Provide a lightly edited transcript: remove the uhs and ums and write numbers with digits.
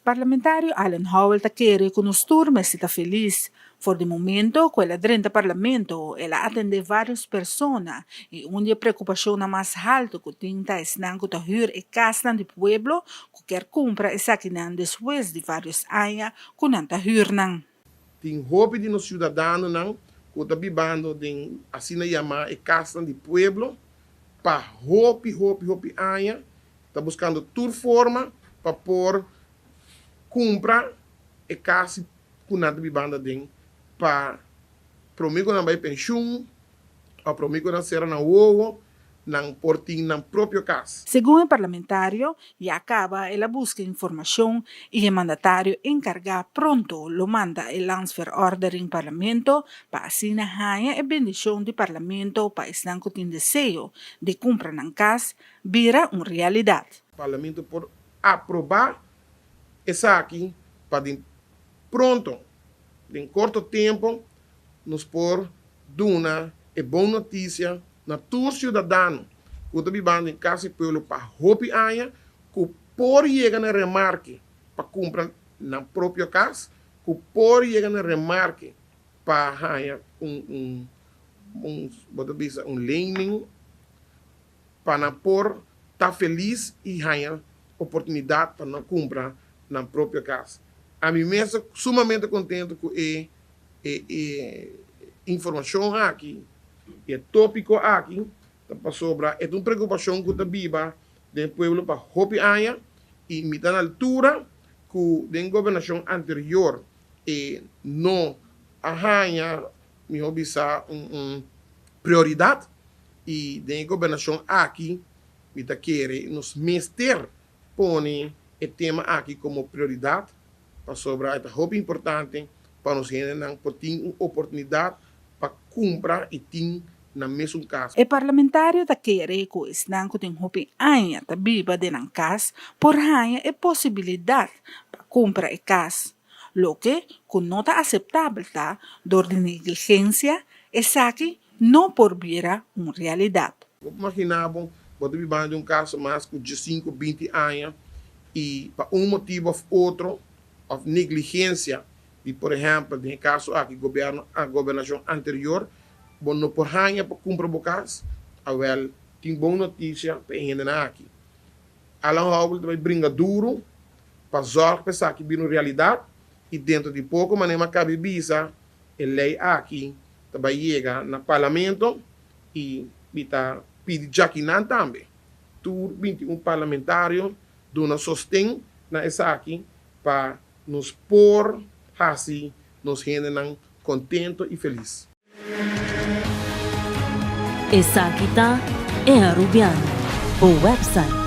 Parlamentario Alan Howell quiere que nos turmes está feliz. Por el momento, con el 30 parlamento, ela atende várias personas e onde a preocupação mais alta que tinta é não que huur e casa do pueblo que quer comprar essa aqui depois de vários anos que não está huur não. Tem roupa de nos cidadãos não que está vivendo de assim na chama e casa do pueblo para roupa anos está buscando toda forma para por comprar e casa que não está vivendo de para promigo não vai pensão ou promigo não será na uovo não portim na próprio casa. Segundo o parlamentário, já acaba ela busca informação e o mandatário encarga pronto lo manda el transfer em parlamento para assim ganhar a bendição do parlamento para estar com o desejo de comprar na casa vira uma realidade. O parlamento por aprovar essa aqui para pronto em curto tempo, nos por dar uma boa notícia na todos os cidadãos que estão vivendo em casa e pueblo para roupa aia, que por chegar na remarque para comprar na própria casa, que por chegar na remarque para ganhar lening, para por estar feliz e ganhar oportunidade para não comprar na própria casa. A mim mesmo, sumamente contente com a informação aqui, e tópico aqui, sobre é uma preocupação que está viva do povo para roupa aia e me dá na altura que da governação anterior e não arranha me obisa prioridade e da governação aqui me está querer nos mester põe o tema aqui como prioridade para sobre a roupa importante para nos generar uma oportunidade para comprar e ter na mesma casa. O parlamentário da querer que estão com roupa ainda tá viva de na casa por ganhar a possibilidade para comprar a casa. Lo que não está aceitável tá dor de negligência essa aqui não por vir uma realidade. Eu imaginava pode viver de caso mais de 5, 20 anos e por motivo ou outro of negligência e por exemplo no caso aqui a governação anterior não por ganhar para comprar bocas awel tem boa notícia para ainda aqui Alan Howell vai brincar duro para zorgar para aqui vir uma realidade e dentro de pouco maneira cabe visa a lei aqui vai chegar no parlamento e está pedir já que não também tu 21 parlamentário dona sostém na essa aqui para nos pôr assim, nos generam contento e feliz. Essa aqui tá é a Rubiano, o website